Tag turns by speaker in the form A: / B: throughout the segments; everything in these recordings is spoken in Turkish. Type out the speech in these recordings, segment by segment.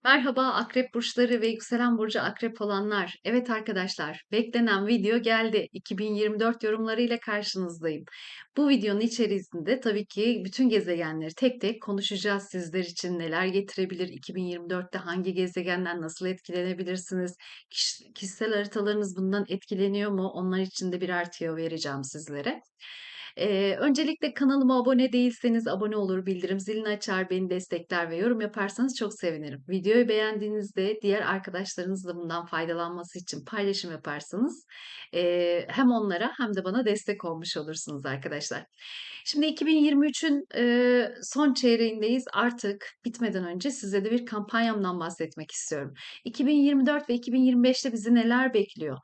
A: Merhaba Akrep burçları ve yükselen burcu Akrep olanlar. Evet arkadaşlar, beklenen video geldi. 2024 yorumlarıyla karşınızdayım. Bu videonun içerisinde tabii ki bütün gezegenleri tek tek konuşacağız. Sizler için neler getirebilir, 2024'te hangi gezegenden nasıl etkilenebilirsiniz, kişisel haritalarınız bundan etkileniyor mu? Onlar için de birer tüyo vereceğim sizlere. Öncelikle kanalıma abone değilseniz abone olur, bildirim zilini açar, beni destekler ve yorum yaparsanız çok sevinirim. Videoyu beğendiğinizde diğer arkadaşlarınız da bundan faydalanması için paylaşım yaparsanız hem onlara hem de bana destek olmuş olursunuz arkadaşlar. Şimdi 2023'ün son çeyreğindeyiz. Artık bitmeden önce size de bir kampanyamdan bahsetmek istiyorum. 2024 ve 2025'te bizi neler bekliyor?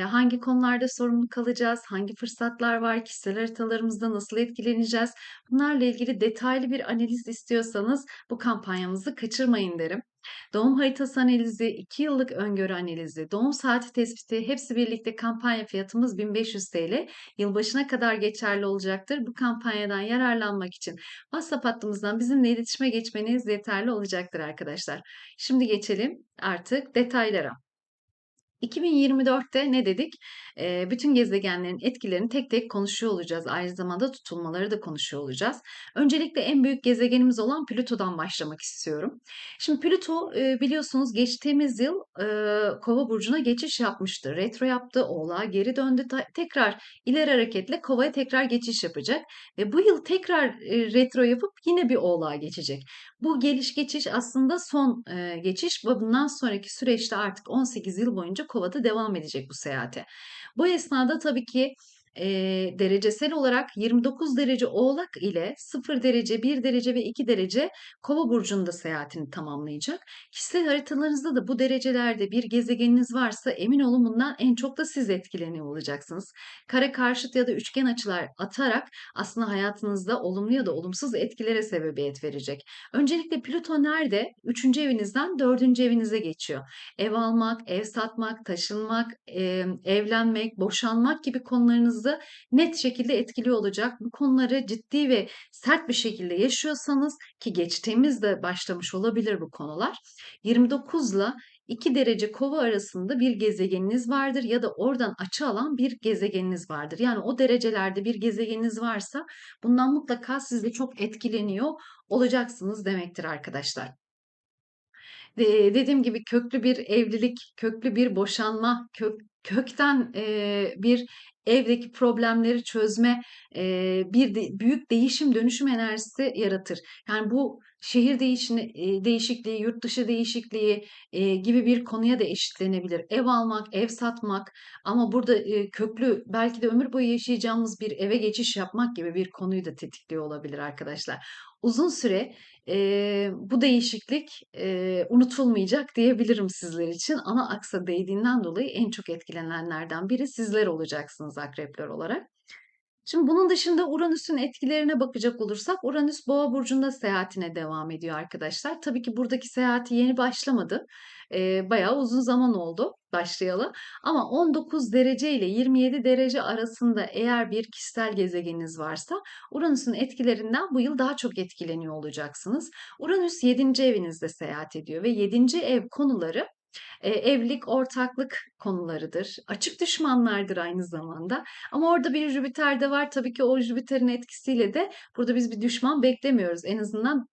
A: Hangi konularda sorumlu kalacağız? Hangi fırsatlar var? Kişisel haritalarımızda nasıl etkileneceğiz? Bunlarla ilgili detaylı bir analiz istiyorsanız bu kampanyamızı kaçırmayın derim. Doğum haritası analizi, 2 yıllık öngörü analizi, doğum saati tespiti hepsi birlikte kampanya fiyatımız 1500 TL. Yılbaşına kadar geçerli olacaktır. Bu kampanyadan yararlanmak için WhatsApp hattımızdan bizimle iletişime geçmeniz yeterli olacaktır arkadaşlar. Şimdi geçelim artık detaylara. 2024'te ne dedik? Bütün gezegenlerin etkilerini tek tek konuşuyor olacağız. Aynı zamanda tutulmaları da konuşuyor olacağız. Öncelikle en büyük gezegenimiz olan Plüto'dan başlamak istiyorum. Şimdi Plüto biliyorsunuz geçtiğimiz yıl Kova burcuna geçiş yapmıştı. Retro yaptı, Oğlağa geri döndü. Tekrar ileri hareketle Kova'ya tekrar geçiş yapacak. Ve bu yıl tekrar retro yapıp yine bir Oğlağa geçecek. Bu geliş geçiş aslında son geçiş ve bundan sonraki süreçte artık 18 yıl boyunca Kova'da devam edecek bu seyahate. Bu esnada tabii ki derecesel olarak 29 derece Oğlak ile 0 derece, 1 derece ve 2 derece Kova burcunda seyahatini tamamlayacak. Kişisel haritalarınızda da bu derecelerde bir gezegeniniz varsa emin olun bundan en çok da siz etkileniyor olacaksınız. Kare karşıt ya da üçgen açılar atarak aslında hayatınızda olumlu ya da olumsuz etkilere sebebiyet verecek. Öncelikle Plüto nerede? Üçüncü evinizden dördüncü evinize geçiyor. Ev almak, ev satmak, taşınmak, evlenmek, boşanmak gibi konularınızı net şekilde etkiliyor olacak. Bu konuları ciddi ve sert bir şekilde yaşıyorsanız ki geçtiğimizde başlamış olabilir bu konular. 29 ile 2 derece kova arasında bir gezegeniniz vardır ya da oradan açı alan bir gezegeniniz vardır. Yani o derecelerde bir gezegeniniz varsa bundan mutlaka siz de çok etkileniyor olacaksınız demektir arkadaşlar. Dediğim gibi köklü bir evlilik, köklü bir boşanma, kökten bir evdeki problemleri çözme, büyük değişim dönüşüm enerjisi yaratır. Yani bu şehir değişikliği, yurt dışı değişikliği gibi bir konuya da eşitlenebilir. Ev almak, ev satmak ama burada köklü belki de ömür boyu yaşayacağımız bir eve geçiş yapmak gibi bir konuyu da tetikliyor olabilir arkadaşlar. Uzun süre bu değişiklik unutulmayacak diyebilirim sizler için. Ana aksa değdiğinden dolayı en çok etkilenenlerden biri sizler olacaksınız akrepler olarak. Şimdi bunun dışında Uranüs'ün etkilerine bakacak olursak Uranüs Boğa burcunda seyahatine devam ediyor arkadaşlar. Tabii ki buradaki seyahati yeni başlamadı. Bayağı uzun zaman oldu başlayalı. Ama 19 derece ile 27 derece arasında eğer bir kişisel gezegeniniz varsa Uranüs'ün etkilerinden bu yıl daha çok etkileniyor olacaksınız. Uranüs 7. evinizde seyahat ediyor ve 7. ev konuları evlilik, ortaklık konularıdır. Açık düşmanlardır aynı zamanda. Ama orada bir Jüpiter de var. Tabii ki o Jüpiter'in etkisiyle de burada biz bir düşman beklemiyoruz. En azından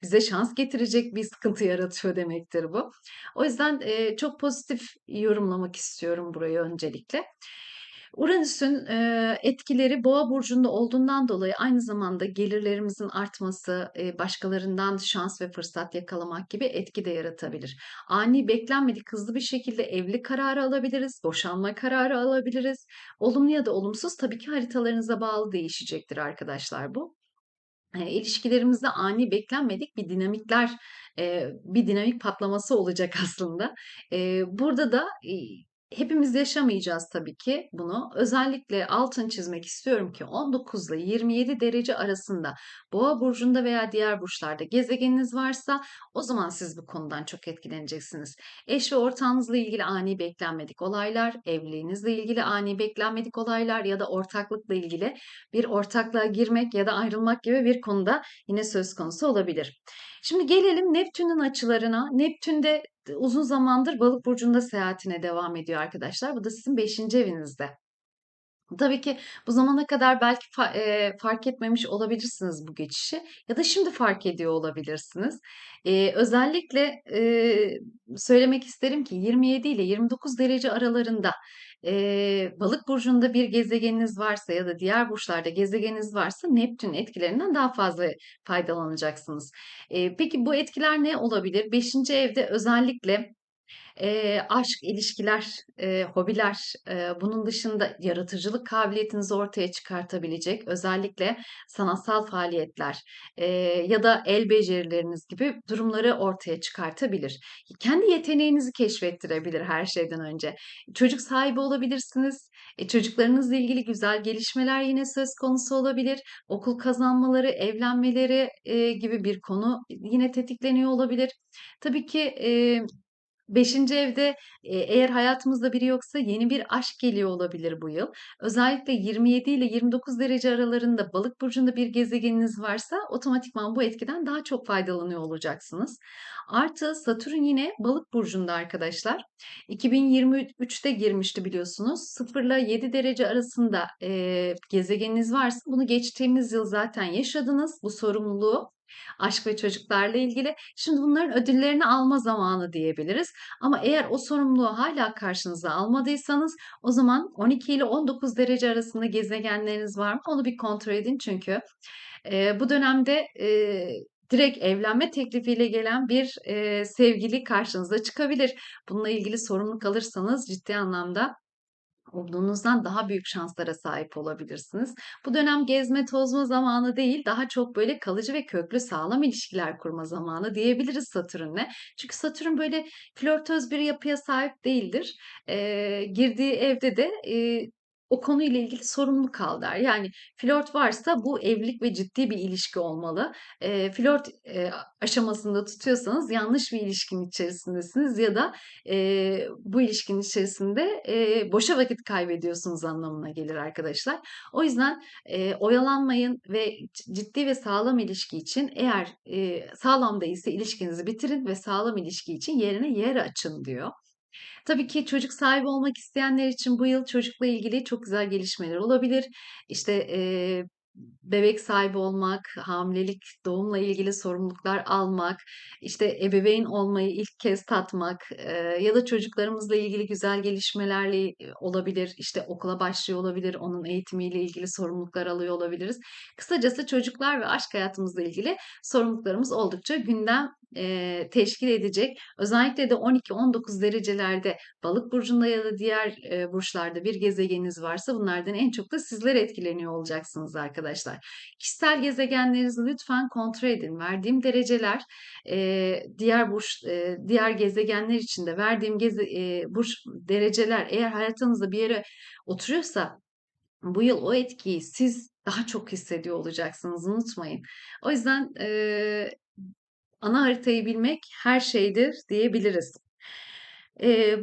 A: bize şans getirecek bir sıkıntı yaratıyor demektir bu. O yüzden çok pozitif yorumlamak istiyorum burayı öncelikle. Uranüs'ün etkileri Boğa burcunda olduğundan dolayı aynı zamanda gelirlerimizin artması, başkalarından şans ve fırsat yakalamak gibi etki de yaratabilir. Ani beklenmedik hızlı bir şekilde evlilik kararı alabiliriz, boşanma kararı alabiliriz. Olumlu ya da olumsuz tabii ki haritalarınıza bağlı değişecektir arkadaşlar bu. İlişkilerimizde ani beklenmedik bir dinamik patlaması olacak aslında. Burada da hepimiz yaşamayacağız tabii ki bunu. Özellikle altını çizmek istiyorum ki 19 ile 27 derece arasında Boğa burcunda veya diğer burçlarda gezegeniniz varsa o zaman siz bu konudan çok etkileneceksiniz. Eş ve ortağınızla ilgili ani beklenmedik olaylar, evliliğinizle ilgili ani beklenmedik olaylar ya da ortaklıkla ilgili bir ortaklığa girmek ya da ayrılmak gibi bir konuda yine söz konusu olabilir. Şimdi gelelim Neptün'ün açılarına. Neptün de uzun zamandır Balık burcunda seyahatine devam ediyor arkadaşlar. Bu da sizin 5. evinizde. Tabii ki bu zamana kadar belki fark etmemiş olabilirsiniz bu geçişi ya da şimdi fark ediyor olabilirsiniz. Özellikle söylemek isterim ki 27 ile 29 derece aralarında Balık burcunda bir gezegeniniz varsa ya da diğer burçlarda gezegeniniz varsa Neptün etkilerinden daha fazla faydalanacaksınız. Peki bu etkiler ne olabilir? 5. evde özellikle aşk, ilişkiler, hobiler, bunun dışında yaratıcılık kabiliyetinizi ortaya çıkartabilecek, özellikle sanatsal faaliyetler, ya da el becerileriniz gibi durumları ortaya çıkartabilir. Kendi yeteneğinizi keşfettirebilir her şeyden önce. Çocuk sahibi olabilirsiniz. Çocuklarınızla ilgili güzel gelişmeler yine söz konusu olabilir. Okul kazanmaları, evlenmeleri, gibi bir konu yine tetikleniyor olabilir. Tabii ki, 5. evde, eğer hayatımızda biri yoksa yeni bir aşk geliyor olabilir bu yıl. Özellikle 27 ile 29 derece aralarında Balık burcunda bir gezegeniniz varsa otomatikman bu etkiden daha çok faydalanıyor olacaksınız. Artı Satürn yine Balık burcunda arkadaşlar. 2023'te girmişti biliyorsunuz. 0 ile 7 derece arasında, gezegeniniz varsa bunu geçtiğimiz yıl zaten yaşadınız bu sorumluluğu. Aşk ve çocuklarla ilgili. Şimdi bunların ödüllerini alma zamanı diyebiliriz. Ama eğer o sorumluluğu hala karşınıza almadıysanız o zaman 12 ile 19 derece arasında gezegenleriniz var mı? Onu bir kontrol edin çünkü bu dönemde direkt evlenme teklifiyle gelen bir sevgili karşınıza çıkabilir. Bununla ilgili sorumluluk alırsanız ciddi anlamda umduğunuzdan daha büyük şanslara sahip olabilirsiniz. Bu dönem gezme tozma zamanı değil, daha çok böyle kalıcı ve köklü sağlam ilişkiler kurma zamanı diyebiliriz Satürn'le. Çünkü Satürn böyle flörtöz bir yapıya sahip değildir. Girdiği evde de o konuyla ilgili sorumluluk al der. Yani flört varsa bu evlilik ve ciddi bir ilişki olmalı. Flört aşamasında tutuyorsanız yanlış bir ilişkinin içerisindesiniz ya da bu ilişkinin içerisinde boşa vakit kaybediyorsunuz anlamına gelir arkadaşlar. O yüzden oyalanmayın ve ciddi ve sağlam ilişki için eğer sağlam değilse ilişkinizi bitirin ve sağlam ilişki için yerine yer açın diyor. Tabii ki çocuk sahibi olmak isteyenler için bu yıl çocukla ilgili çok güzel gelişmeler olabilir. İşte, bebek sahibi olmak, hamilelik, doğumla ilgili sorumluluklar almak, işte, ebeveyn olmayı ilk kez tatmak, ya da çocuklarımızla ilgili güzel gelişmelerle olabilir. İşte, okula başlıyor olabilir, onun eğitimiyle ilgili sorumluluklar alıyor olabiliriz. Kısacası çocuklar ve aşk hayatımızla ilgili sorumluluklarımız oldukça gündem, teşkil edecek. Özellikle de 12-19 derecelerde Balık burcunda ya da diğer burçlarda bir gezegeniniz varsa bunlardan en çok da sizler etkileniyor olacaksınız arkadaşlar. Kişisel gezegenlerinizi lütfen kontrol edin. Verdiğim dereceler diğer gezegenler için de verdiğim burç dereceler eğer hayatınızda bir yere oturuyorsa bu yıl o etkiyi siz daha çok hissediyor olacaksınız, unutmayın. O yüzden ana haritayı bilmek her şeydir diyebiliriz.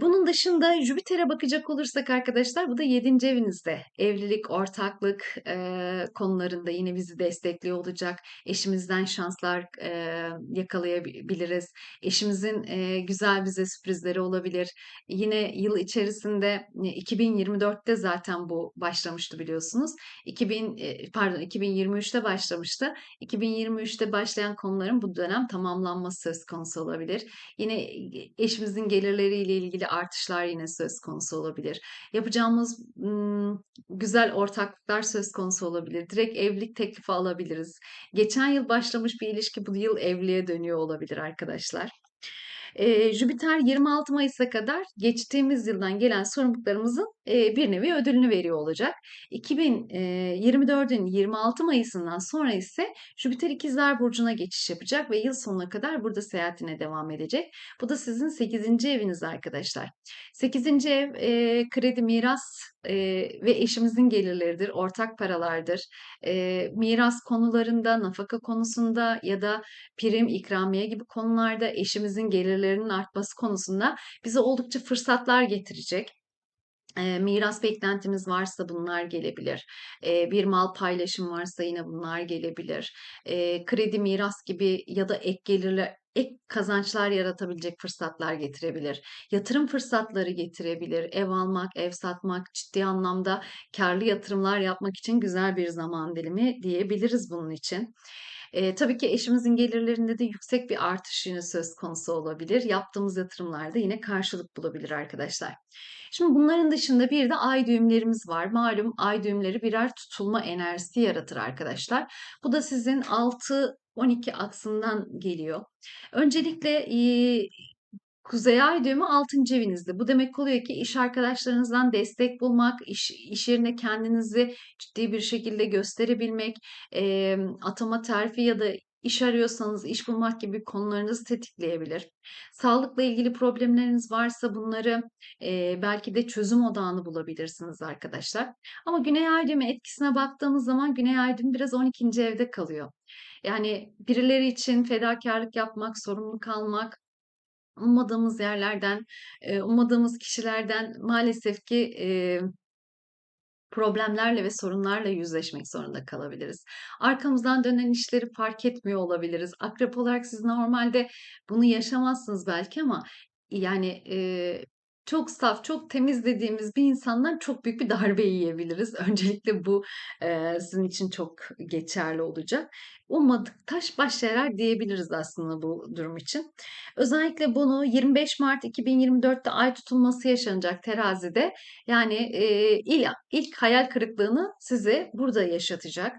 A: Bunun dışında Jüpiter'e bakacak olursak arkadaşlar bu da 7. evinizde. Evlilik, ortaklık konularında yine bizi destekliyor olacak. Eşimizden şanslar yakalayabiliriz. Eşimizin güzel bize sürprizleri olabilir. Yine yıl içerisinde 2024'te zaten bu başlamıştı biliyorsunuz. 2023'te başlamıştı. 2023'te başlayan konuların bu dönem tamamlanması söz konusu olabilir. Yine eşimizin gelirleriyle ilgili artışlar yine söz konusu olabilir. Yapacağımız güzel ortaklıklar söz konusu olabilir. Direkt evlilik teklifi alabiliriz. Geçen yıl başlamış bir ilişki bu yıl evliliğe dönüyor olabilir arkadaşlar. Jüpiter 26 Mayıs'a kadar geçtiğimiz yıldan gelen sorumluluklarımızın bir nevi ödülünü veriyor olacak. 2024'ün 26 Mayıs'ından sonra ise Jüpiter İkizler Burcu'na geçiş yapacak ve yıl sonuna kadar burada seyahatine devam edecek. Bu da sizin 8. eviniz arkadaşlar. 8. ev kredi, miras ve eşimizin gelirleridir, ortak paralardır. Miras konularında, nafaka konusunda ya da prim, ikramiye gibi konularda eşimizin gelirlerinin artması konusunda bize oldukça fırsatlar getirecek. Miras beklentimiz varsa bunlar gelebilir. Bir mal paylaşım varsa yine bunlar gelebilir. Kredi, miras gibi ya da ek gelirler, ek kazançlar yaratabilecek fırsatlar getirebilir. Yatırım fırsatları getirebilir. Ev almak, ev satmak, ciddi anlamda karlı yatırımlar yapmak için güzel bir zaman dilimi diyebiliriz bunun için. Tabii ki eşimizin gelirlerinde de yüksek bir artış yine söz konusu olabilir. Yaptığımız yatırımlarda yine karşılık bulabilir arkadaşlar. Şimdi bunların dışında bir de ay düğümlerimiz var. Malum ay düğümleri birer tutulma enerjisi yaratır arkadaşlar. Bu da sizin 6-12 aksından geliyor. Öncelikle Kuzey ay düğümü 6. evinizde. Bu demek oluyor ki iş arkadaşlarınızdan destek bulmak, iş yerine kendinizi ciddi bir şekilde gösterebilmek, atama terfi ya da iş arıyorsanız iş bulmak gibi konularınızı tetikleyebilir. Sağlıkla ilgili problemleriniz varsa bunları belki de çözüm odağını bulabilirsiniz arkadaşlar. Ama Güney ay düğümü etkisine baktığımız zaman Güney ay düğümü biraz 12. evde kalıyor. Yani birileri için fedakarlık yapmak, sorumluluk almak, ummadığımız yerlerden, ummadığımız kişilerden maalesef ki problemlerle ve sorunlarla yüzleşmek zorunda kalabiliriz. Arkamızdan dönen işleri fark etmiyor olabiliriz. Akrep olarak siz normalde bunu yaşamazsınız belki ama yani çok saf, çok temiz dediğimiz bir insandan çok büyük bir darbe yiyebiliriz. Öncelikle bu sizin için çok geçerli olacak. Ummadık taş baş yarar diyebiliriz aslında bu durum için. Özellikle bunu 25 Mart 2024'te ay tutulması yaşanacak terazide. Yani ilk hayal kırıklığını size burada yaşatacak.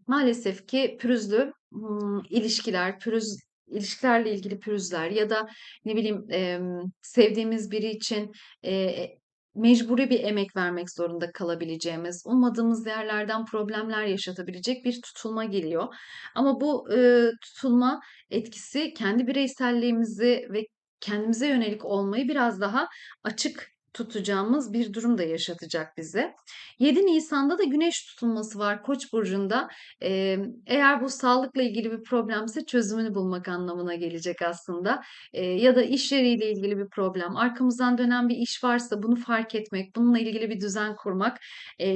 A: Maalesef ki pürüzlü ilişkiler, ilişkilerle ilgili pürüzler ya da ne bileyim sevdiğimiz biri için mecburi bir emek vermek zorunda kalabileceğimiz, ummadığımız yerlerden problemler yaşatabilecek bir tutulma geliyor. Ama bu tutulma etkisi kendi bireyselliğimizi ve kendimize yönelik olmayı biraz daha açık tutacağımız bir durum da yaşatacak bize. 7 Nisan'da da Güneş tutulması var Koç burcunda. Eğer bu sağlıkla ilgili bir problemse çözümünü bulmak anlamına gelecek aslında. Ya da iş yeriyle ilgili bir problem, arkamızdan dönen bir iş varsa bunu fark etmek, bununla ilgili bir düzen kurmak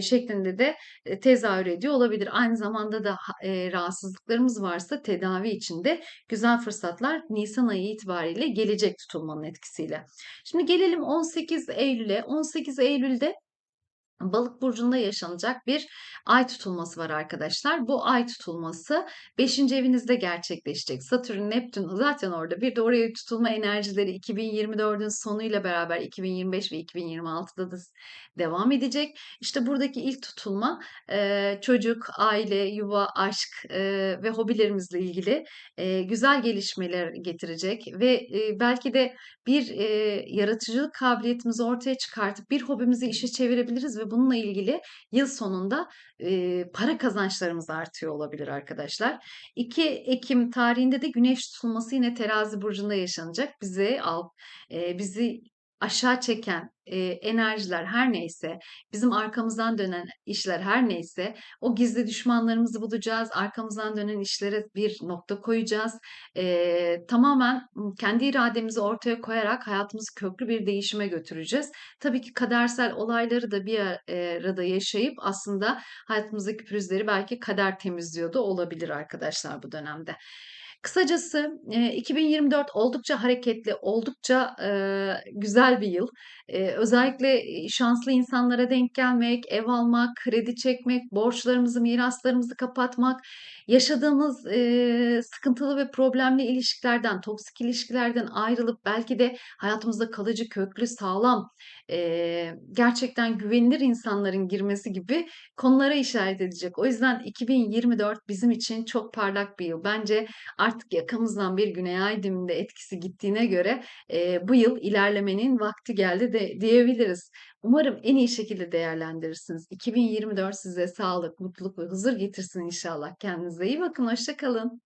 A: şeklinde de tezahür ediyor olabilir. Aynı zamanda da rahatsızlıklarımız varsa tedavi için de güzel fırsatlar Nisan ayı itibariyle gelecek tutulmanın etkisiyle. Şimdi gelelim 18 Eylül'e. 18 Eylül'de Balık burcunda yaşanacak bir ay tutulması var arkadaşlar. Bu ay tutulması 5. evinizde gerçekleşecek. Satürn, Neptün zaten orada. Bir de oraya tutulma enerjileri 2024'ün sonuyla beraber 2025 ve 2026'da da devam edecek. İşte buradaki ilk tutulma çocuk, aile, yuva, aşk ve hobilerimizle ilgili güzel gelişmeler getirecek ve belki de bir yaratıcılık kabiliyetimizi ortaya çıkartıp bir hobimizi işe çevirebiliriz ve bununla ilgili yıl sonunda para kazançlarımız artıyor olabilir arkadaşlar. 2 Ekim tarihinde de Güneş tutulması yine Terazi burcunda yaşanacak. Bizi aşağı çeken enerjiler her neyse, bizim arkamızdan dönen işler her neyse, o gizli düşmanlarımızı bulacağız, arkamızdan dönen işlere bir nokta koyacağız. Tamamen kendi irademizi ortaya koyarak hayatımızı köklü bir değişime götüreceğiz. Tabii ki kadersel olayları da bir arada yaşayıp aslında hayatımızdaki pürüzleri belki kader temizliyor da olabilir arkadaşlar bu dönemde. Kısacası 2024 oldukça hareketli, oldukça güzel bir yıl. Özellikle şanslı insanlara denk gelmek, ev almak, kredi çekmek, borçlarımızı, miraslarımızı kapatmak, yaşadığımız sıkıntılı ve problemli ilişkilerden, toksik ilişkilerden ayrılıp belki de hayatımızda kalıcı, köklü, sağlam, gerçekten güvenilir insanların girmesi gibi konulara işaret edecek. O yüzden 2024 bizim için çok parlak bir yıl. Bence artık yakamızdan bir Güney Ay düğümünde etkisi gittiğine göre bu yıl ilerlemenin vakti geldi de diyebiliriz. Umarım en iyi şekilde değerlendirirsiniz. 2024 size sağlık, mutluluk ve huzur getirsin inşallah. Kendinize iyi bakın, hoşça kalın.